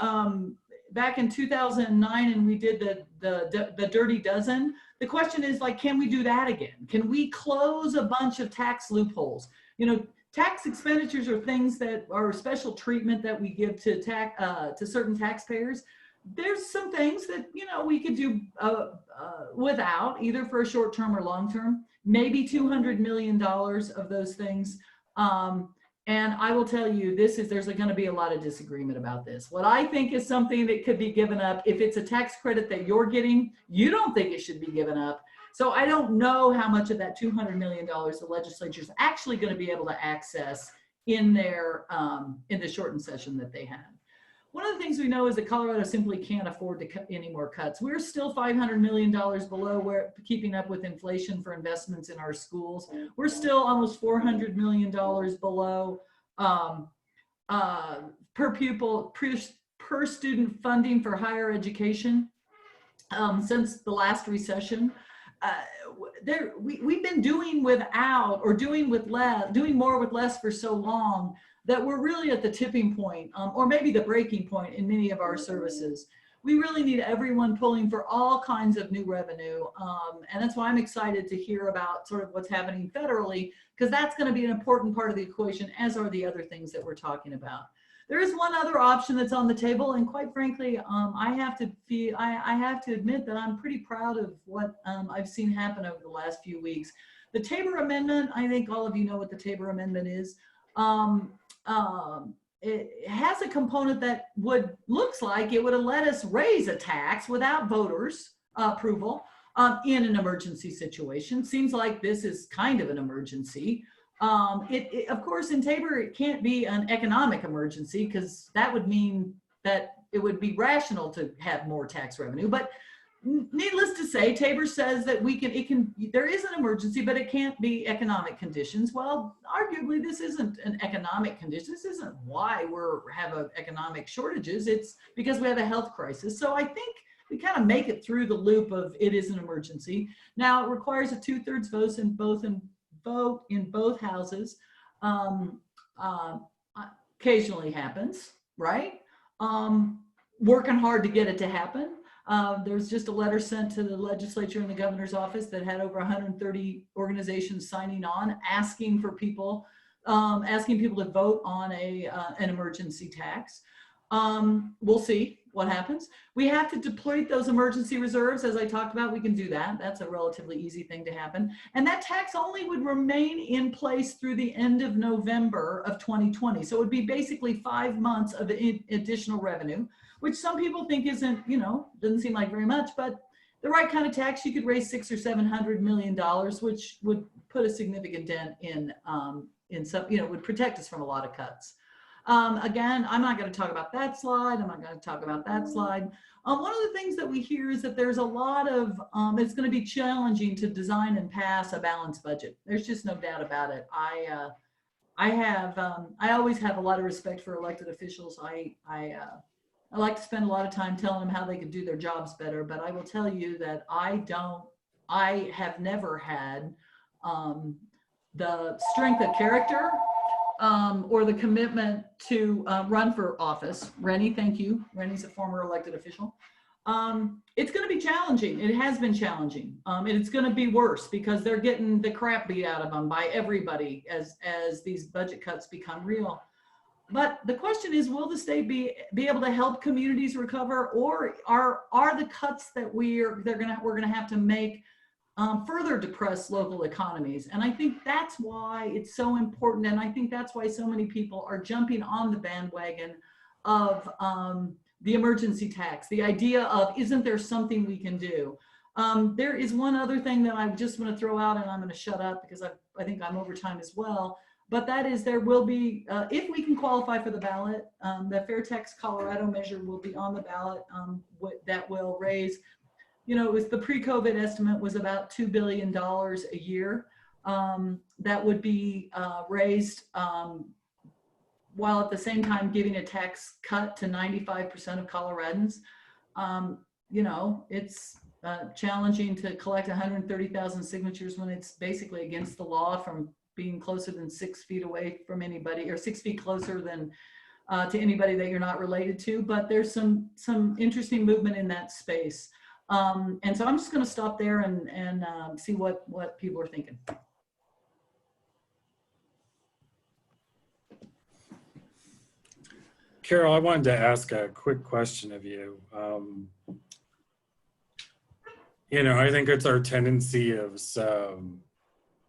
back in 2009 and we did the Dirty Dozen, the question is like, can we do that again? Can we close a bunch of tax loopholes? Tax expenditures are things that are special treatment that we give to certain taxpayers. There's some things that, we could do without, either for a short term or long term, maybe $200 million of those things. And I will tell you, there's going to be a lot of disagreement about this. What I think is something that could be given up, if it's a tax credit that you're getting, you don't think it should be given up. So I don't know how much of that $200 million the legislature is actually going to be able to access in the shortened session that they had. One of the things we know is that Colorado simply can't afford to cut any more cuts. We're still $500 million below where keeping up with inflation for investments in our schools. We're still almost $400 million below per pupil, per student funding for higher education since the last recession. We've been doing without or doing more with less for so long that we're really at the tipping point, or maybe the breaking point in many of our services. We really need everyone pulling for all kinds of new revenue. And that's why I'm excited to hear about sort of what's happening federally, because that's going to be an important part of the equation, as are the other things that we're talking about. There is one other option that's on the table, and quite frankly, I have to admit that I'm pretty proud of what I've seen happen over the last few weeks. The Tabor Amendment, I think all of you know what the Tabor Amendment is. It has a component that looks like it would have let us raise a tax without voters' approval in an emergency situation. Seems like this is kind of an emergency. Of course, in Tabor, it can't be an economic emergency because that would mean that it would be rational to have more tax revenue. But needless to say, Tabor says that there is an emergency, but it can't be economic conditions. Well, arguably, this isn't an economic condition. This isn't why have economic shortages. It's because we have a health crisis. So I think we kind of make it through the loop of it is an emergency. Now it requires a 2/3 vote in both houses. Occasionally happens, right? Working hard to get it to happen. There was just a letter sent to the legislature and the governor's office that had over 130 organizations signing on, asking people to vote on an emergency tax. We'll see what happens. We have to deplete those emergency reserves, as I talked about. We can do that. That's a relatively easy thing to happen. And that tax only would remain in place through the end of November of 2020. So it would be basically 5 months of additional revenue, which some people think isn't, doesn't seem like very much, but the right kind of tax, you could raise $600 or $700 million, which would put a significant dent in some, would protect us from a lot of cuts. Again, I'm not going to talk about that slide. I'm not going to talk about that slide. One of the things that we hear is that there's a lot of, it's going to be challenging to design and pass a balanced budget. There's just no doubt about it. I always have a lot of respect for elected officials. I like to spend a lot of time telling them how they could do their jobs better, but I will tell you that I have never had the strength of character or the commitment to run for office. Renny, thank you. Renny's a former elected official. It's going to be challenging. It has been challenging. And it's going to be worse because they're getting the crap beat out of them by everybody as these budget cuts become real. But the question is, will the state be able to help communities recover, or are the cuts that we're gonna have to make further depress local economies? And I think that's why it's so important, and I think that's why so many people are jumping on the bandwagon of the emergency tax. The idea of, isn't there something we can do? There is one other thing that I just want to throw out, and I'm going to shut up because I think I'm over time as well. But that is, there will be, if we can qualify for the ballot, the Fair Tax Colorado measure will be on the ballot. That will raise, it was the pre-COVID estimate was about $2 billion a year. That would be raised while at the same time giving a tax cut to 95% of Coloradans. It's challenging to collect 130,000 signatures when it's basically against the law from being closer than 6 feet away from anybody, or 6 feet closer than to anybody that you're not related to. But there's some interesting movement in that space. And so I'm just going to stop there and see what people are thinking. Carol, I wanted to ask a quick question of you. I think it's our tendency of some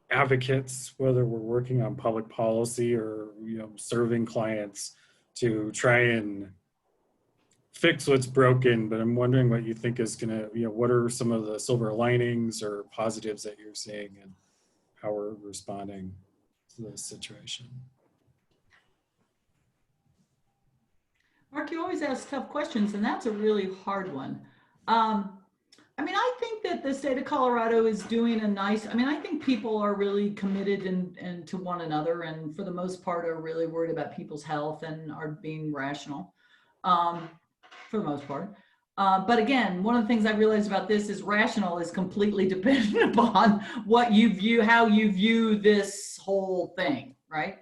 advocates, whether we're working on public policy or serving clients, to try and fix what's broken. But I'm wondering what you think is gonna, what are some of the silver linings or positives that you're seeing and how we're responding to this situation? Mark, you always ask tough questions, and that's a really hard one. I think that the state of Colorado is doing I think people are really committed and to one another, and for the most part are really worried about people's health and are being rational for the most part. But again, one of the things I realized about this is rational is completely dependent upon how you view this whole thing, right?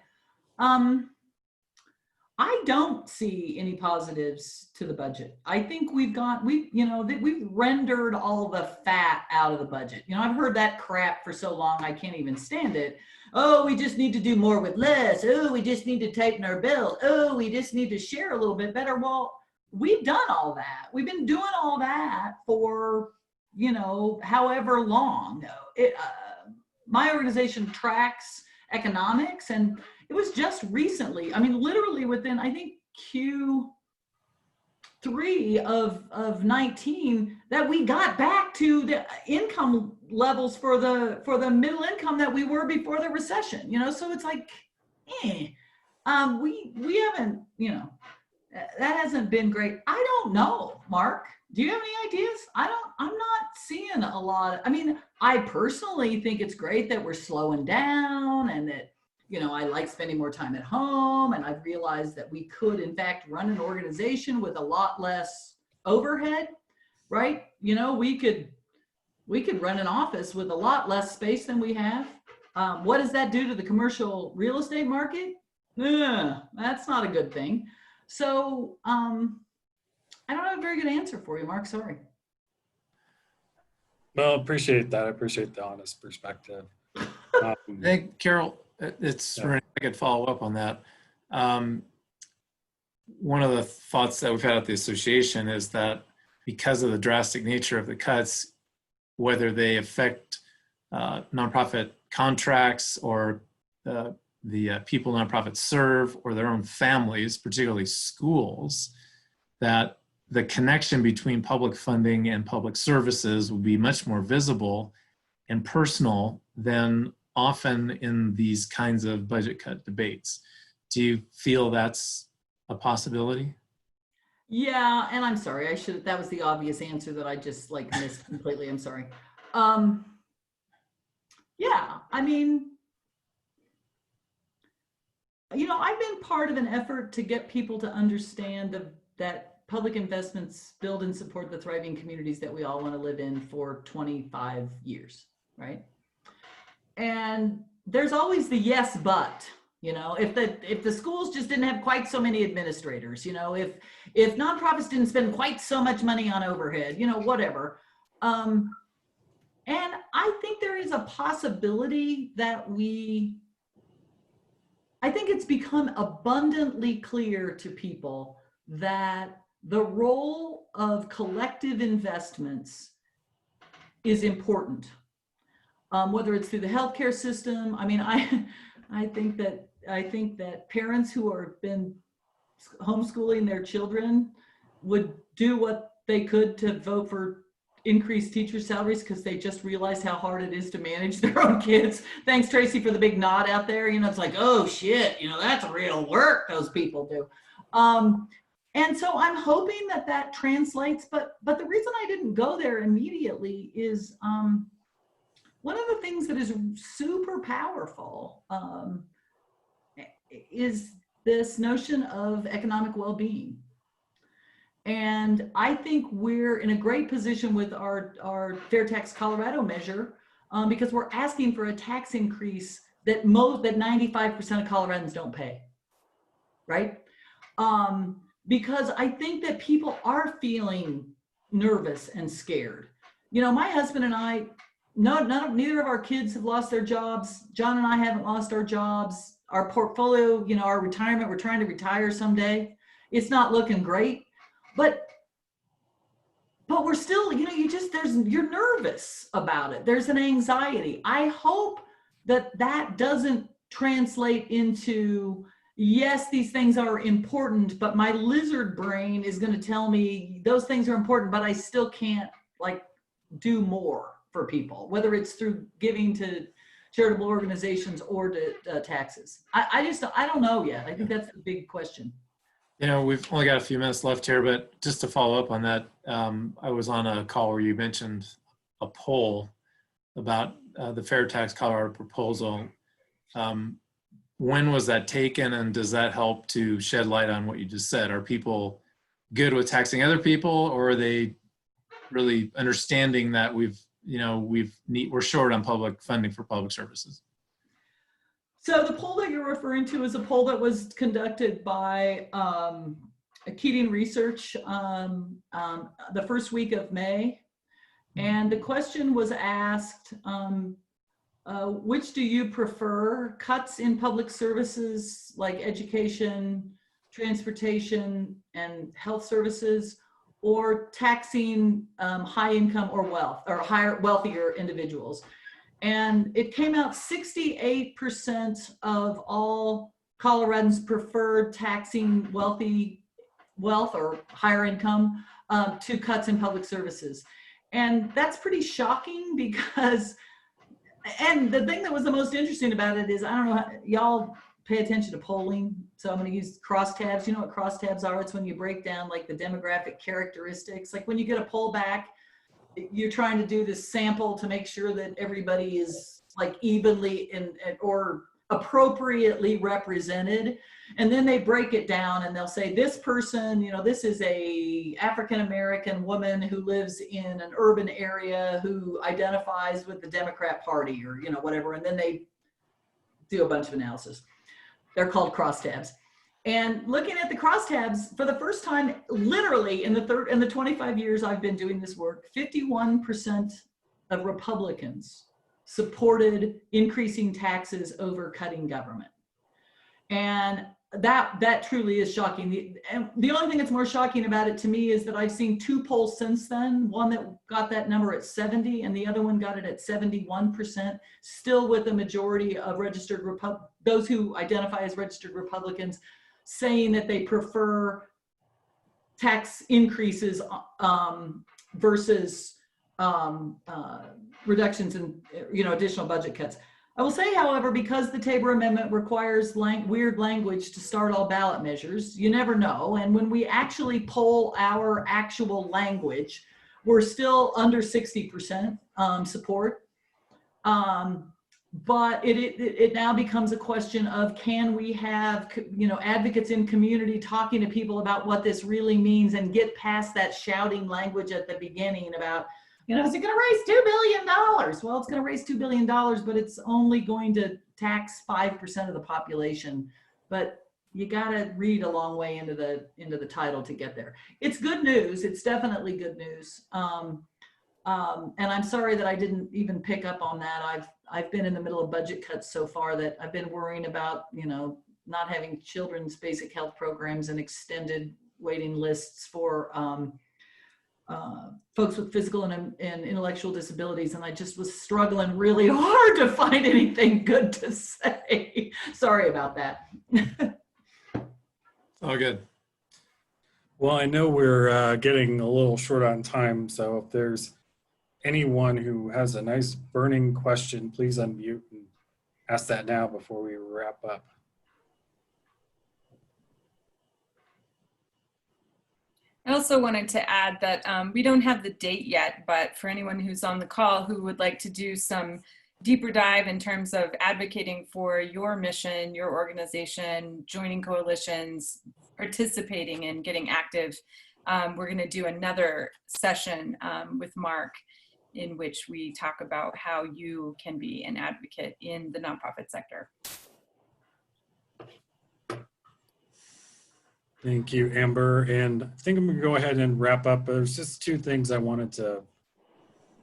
I don't see any positives to the budget. I think we've rendered all the fat out of the budget. I've heard that crap for so long, I can't even stand it. Oh, we just need to do more with less. Oh, we just need to tighten our belt. Oh, we just need to share a little bit better. Well, we've done all that. We've been doing all that for, however long. My organization tracks economics, and it was just recently, literally within, I think, Q3 of 19, that we got back to the income levels for the middle income that we were before the recession. So it's like, we haven't, that hasn't been great. I don't know, Mark. Do you have any ideas? I'm not seeing a lot. I mean, I personally think it's great that we're slowing down and that, you know, I like spending more time at home, and I've realized that we could, in fact, run an organization with a lot less overhead, right? You know, we could run an office with a lot less space than we have. What does that do to the commercial real estate market? That's not a good thing. So I don't have a very good answer for you, Mark. Sorry. Well, appreciate that. I appreciate the honest perspective. I think, Carol, it's Yeah. Renny, I could follow up on that. One of the thoughts that we've had at the association is that because of the drastic nature of the cuts, whether they affect nonprofit contracts or the people nonprofits serve or their own families, particularly schools, that the connection between public funding and public services will be much more visible and personal than often in these kinds of budget cut debates. Do you feel that's a possibility? Yeah, and I'm sorry, that was the obvious answer that I just like missed completely. I'm sorry. Yeah, I mean, you know, I've been part of an effort to get people to understand that public investments build and support the thriving communities that we all want to live in for 25 years, right? And there's always the yes, but, you know, if the schools just didn't have quite so many administrators, you know, if nonprofits didn't spend quite so much money on overhead, you know, whatever. And I think there is a possibility that I think it's become abundantly clear to people that the role of collective investments is important. Whether it's through the healthcare system. I mean, I think that parents who are been homeschooling their children would do what they could to vote for increased teacher salaries because they just realize how hard it is to manage their own kids. Thanks, Tracy, for the big nod out there. You know, it's like, oh shit, you know, that's real work those people do. And so I'm hoping that translates, but the reason I didn't go there immediately is one of the things that is super powerful is this notion of economic well-being. And I think we're in a great position with our Fair Tax Colorado measure because we're asking for a tax increase that 95% of Coloradans don't pay, right? Because I think that people are feeling nervous and scared. You know, my husband and I, neither of our kids have lost their jobs. John and I haven't lost our jobs. Our portfolio, you know, our retirement, we're trying to retire someday. It's not looking great, but we're still, you know, you're nervous about it. There's an anxiety. I hope that doesn't translate into, yes, these things are important, but my lizard brain is going to tell me those things are important, but I still can't like do more for people, whether it's through giving to charitable organizations or to taxes. I don't know yet. I think that's the big question. You know, we've only got a few minutes left here, but just to follow up on that, I was on a call where you mentioned a poll about the Fair Tax Colorado proposal. When was that taken, and does that help to shed light on what you just said? Are people good with taxing other people, or are they really understanding that we're short on public funding for public services? So the poll that you're referring to is a poll that was conducted by Keating Research the first week of May. And the question was asked, which do you prefer, cuts in public services like education, transportation, and health services, or taxing high income or wealthier individuals? And it came out 68% of all Coloradans preferred taxing wealth or higher income to cuts in public services. And that's pretty shocking because, and the thing that was the most interesting about it is, I don't know, y'all pay attention to polling. So I'm going to use crosstabs. You know what crosstabs are? It's when you break down like the demographic characteristics. Like when you get a poll back, you're trying to do this sample to make sure that everybody is like evenly or appropriately represented. And then they break it down and they'll say this person, you know, this is a African-American woman who lives in an urban area who identifies with the Democrat Party or, you know, whatever. And then they do a bunch of analysis. They're called crosstabs. And looking at the crosstabs for the first time, literally in the 25 years I've been doing this work, 51% of Republicans supported increasing taxes over cutting government. And that truly is shocking. And the only thing that's more shocking about it to me is that I've seen two polls since then, one that got that number at 70 and the other one got it at 71%, still with a majority of those who identify as registered Republicans saying that they prefer tax increases versus reductions in, you know, additional budget cuts. I will say, however, because the Tabor Amendment requires weird language to start all ballot measures, you never know. And when we actually poll our actual language, we're still under 60% support. But it now becomes a question of, can we have, you know, advocates in community talking to people about what this really means and get past that shouting language at the beginning about, you know, is it going to raise $2 billion? Well, it's going to raise $2 billion, but it's only going to tax 5% of the population. But you got to read a long way into the title to get there. It's good news. It's definitely good news. And I'm sorry that I didn't even pick up on that. I've been in the middle of budget cuts so far that I've been worrying about, you know, not having children's basic health programs and extended waiting lists for folks with physical and intellectual disabilities, and I just was struggling really hard to find anything good to say. Sorry about that. All good. Well, I know we're getting a little short on time, so if there's anyone who has a nice burning question, please unmute and ask that now before we wrap up. I also wanted to add that we don't have the date yet, but for anyone who's on the call who would like to do some deeper dive in terms of advocating for your mission, your organization, joining coalitions, participating and getting active, we're going to do another session with Mark in which we talk about how you can be an advocate in the nonprofit sector. Thank you, Amber. And I think I'm going to go ahead and wrap up. There's just two things I wanted to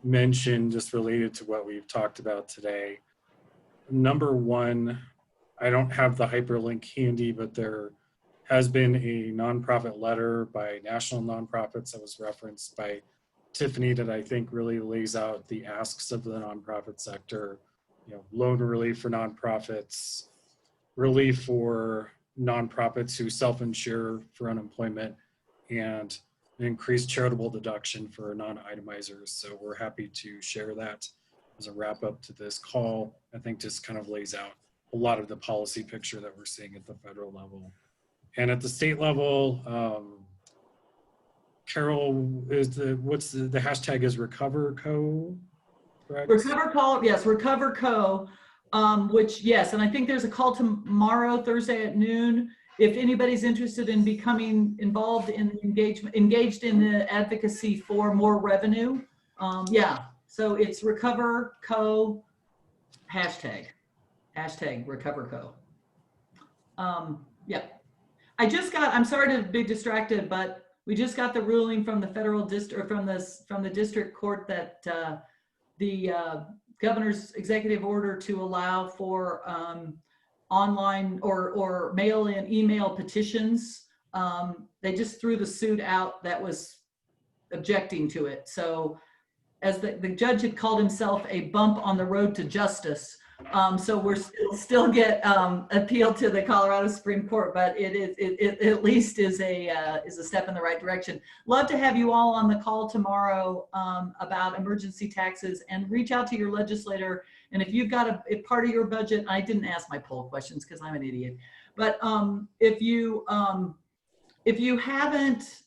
mention just related to what we've talked about today. Number one, I don't have the hyperlink handy, but there has been a nonprofit letter by national nonprofits that was referenced by Tiffany that I think really lays out the asks of the nonprofit sector, you know, loan relief for nonprofits, relief for nonprofits who self-insure for unemployment, and an increased charitable deduction for non-itemizers. So we're happy to share that as a wrap up to this call. I think just kind of lays out a lot of the policy picture that we're seeing at the federal level. And at the state level, Carol, is the hashtag is RecoverCo, correct? RecoverCo, yes, RecoverCo. Which, yes, and I think there's a call tomorrow, Thursday at noon, if anybody's interested in becoming involved in engaged in the advocacy for more revenue. Yeah, so it's RecoverCo, hashtag RecoverCo. Yeah, I'm sorry to be distracted, but we just got the ruling from the federal district, from the district court that the governor's executive order to allow for online or mail-in email petitions. They just threw the suit out that was objecting to it. So as the judge had called himself a bump on the road to justice, So we're still get appeal to the Colorado Supreme Court, but it at least is a step in the right direction. Love to have you all on the call tomorrow about emergency taxes, and reach out to your legislator. And if you've got a part of your budget, I didn't ask my poll questions because I'm an idiot, but if you haven't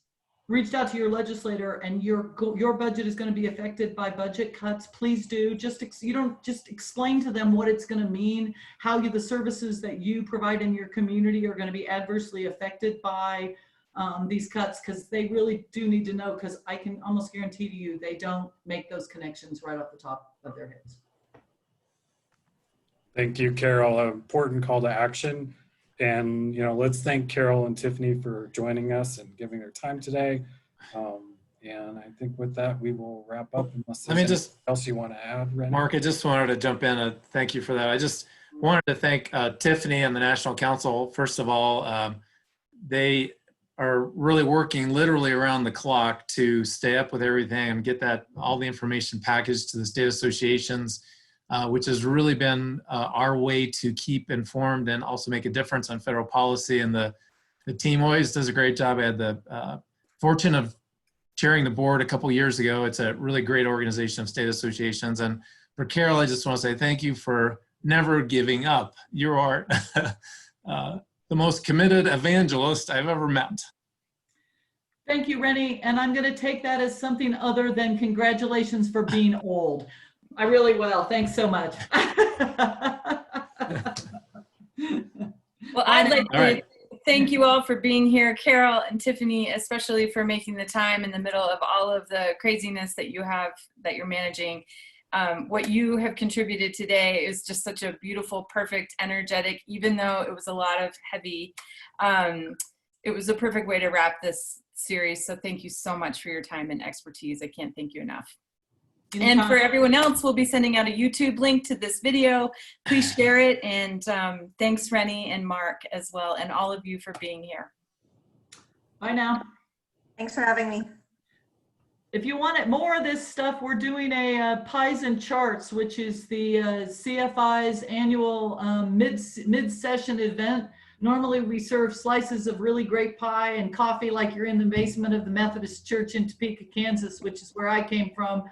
reached out to your legislator and your budget is going to be affected by budget cuts, please do. Just explain to them what it's going to mean, how the services that you provide in your community are going to be adversely affected by these cuts, because they really do need to know, because I can almost guarantee to you they don't make those connections right off the top of their heads. Thank you, Carol. An important call to action. And, let's thank Carol and Tiffany for joining us and giving their time today. And I think with that, we will wrap up, unless there's anything else you want to add, Renny. Mark, I just wanted to jump in. Thank you for that. I just wanted to thank Tiffany and the National Council. First of all, they are really working literally around the clock to stay up with everything and get all the information packaged to the state associations, which has really been our way to keep informed and also make a difference on federal policy. And the team always does a great job. I had the fortune of chairing the board a couple years ago. It's a really great organization of state associations. And for Carol, I just want to say thank you for never giving up. You are the most committed evangelist I've ever met. Thank you, Renny. And I'm going to take that as something other than congratulations for being old. I really will. Thanks so much. Well, I'd like to thank you all for being here, Carol and Tiffany, especially for making the time in the middle of all of the craziness that you're managing. What you have contributed today is just such a beautiful, perfect, energetic, even though it was a lot of heavy, it was a perfect way to wrap this series. So thank you so much for your time and expertise. I can't thank you enough. And for everyone else, we'll be sending out a YouTube link to this video. Please share it. And thanks, Renny and Mark as well, and all of you for being here. Bye now. Thanks for having me. If you want more of this stuff, we're doing a Pies and Charts, which is the CFI's annual mid-session event. Normally we serve slices of really great pie and coffee like you're in the basement of the Methodist Church in Topeka, Kansas, which is where I came from.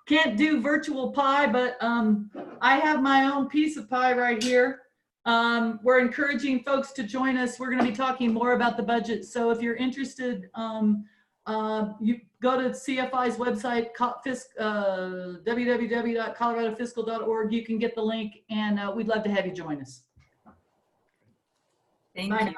Can't do virtual pie, but I have my own piece of pie right here. We're encouraging folks to join us. We're going to be talking more about the budget. So if you're interested, you go to CFI's website, www.coloradofiscal.org. You can get the link, and we'd love to have you join us. Thank you.